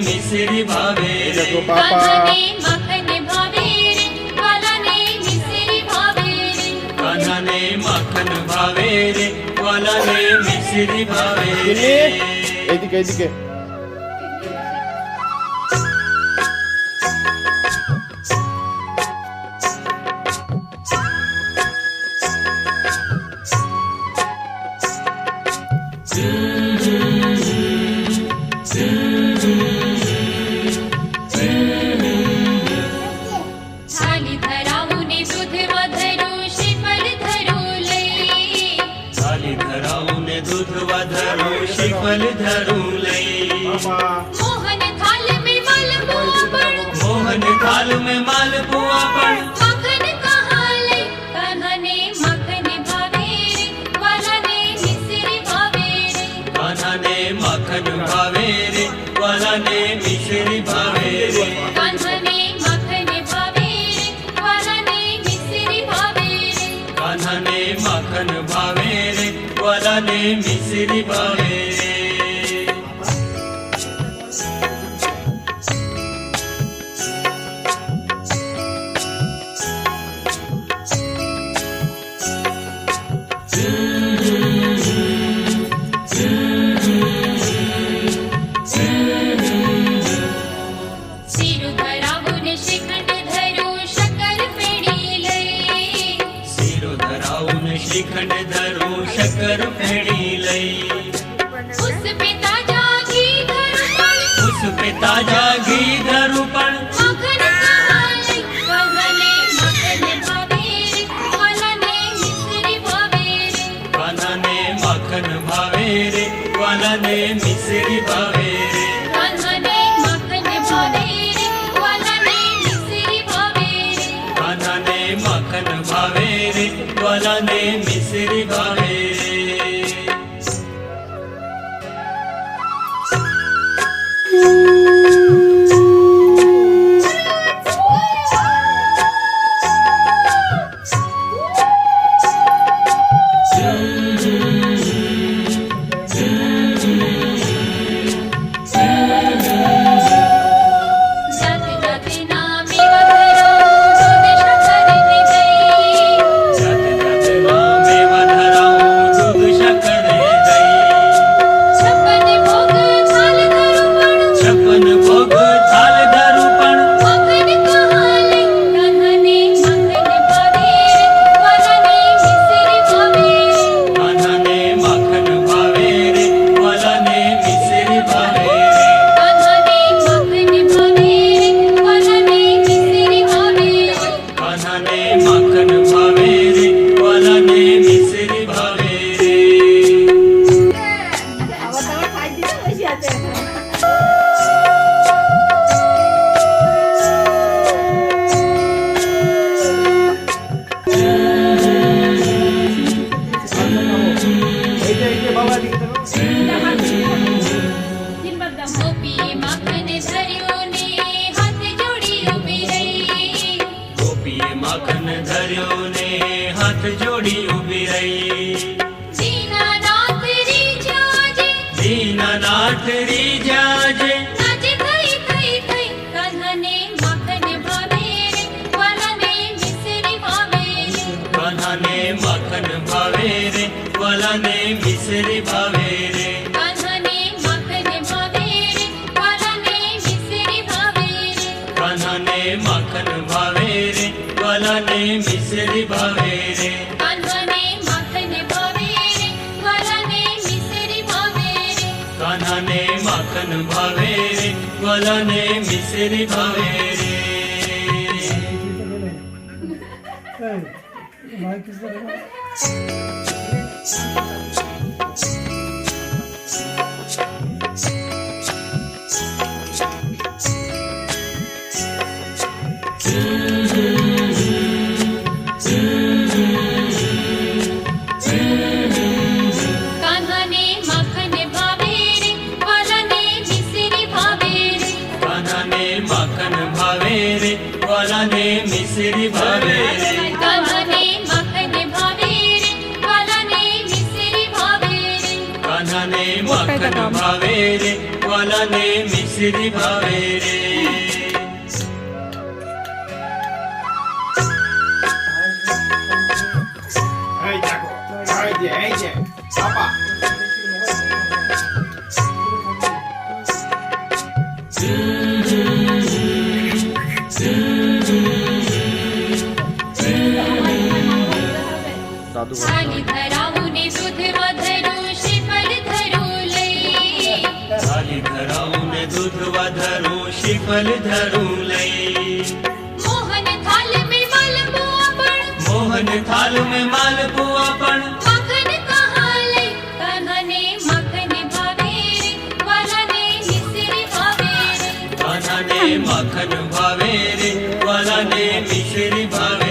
मिश्री भावे रे कान्हाने माखन भावे रे वालाने मिश्री भावे रे कान्हाने माखन भावे रे वालाने मिश्री भावे रे এইদিকে এইদিকে श्रीफल धरू लई मोहन थाल में मालपुआ पण मोहन थाल में मालपुआ पण माखन कहाँ लई कान्हाने माखन भावे रे वालाने मिश्री भावे रे कान्हाने माखन भावे रे वालाने मिश्री भावे रे कान्हाने माखन भावे रे वालाने मिश्री भावे रे कान्हाने माखन भावे रे वालाने मिश्री भावे रे श्रीखंड धरू शक्कर फेड़ी लई उस पे ताजा घी धरू पण उस पे ताजा घी धरू पण माखन कहाँ लई कान्हाने माखन भावे रे वालाने मिश्री भावे रे कान्हाने माखन भावे रे वालाने मिश्री भावे रे कान्हाने माखन भावे रे वालाने मिश्री भावे रे कान्हाने माखन भावे रे वालाने मिश्री भावे रे हाथ जोड़ी उभी रही दीनानाथ री जाजे दीनानाथ री जाजे नाचे थई थई थई कान्हाने माखन भावे रे वालाने मिश्री भावे रे कान्हाने माखन भावे रे वालाने मिश्री भावे रे कान्हाने माखन भावे रे वालाने मिश्री भावे रे कान्हाने माखन भावे रे वालाने मिश्री भावे रे कान्हाने माखन भावे रे वालाने मिश्री भावे रे कान्हाने माखन भावे रे वालाने मिश्री भावे रे કાન્હાને માખન ભાવે રે વાલાને મિસરી ભાવે રે કાનાને માખન ભાવે રે વાલાને મિશ્રી ભાવે રે કાન્હાને માખન ભાવે રે વાલાને મિસરી ભાવે રે કાનાને માખન ભાવે રે વાલાને મિશ્રી ભાવે રે Hei Jaco, hei je, apa? થાળી ધરાવું ને દૂધ વધરું શ્રીફળ ધરું લઈ થાળી ધરાવું ને દૂધ વધારું શ્રીફળ ધરું લઈ મોહન થાલ મે માલપુઆ પણ મોહન થાલ में मालपुआ पण માખન કહા લઈ કાન્હાને માખન ભાવે રે વાલાને મિસરી ભાવે રે કાનાને માખન ભાવે રે વાલાને મિશ્રી ભાવે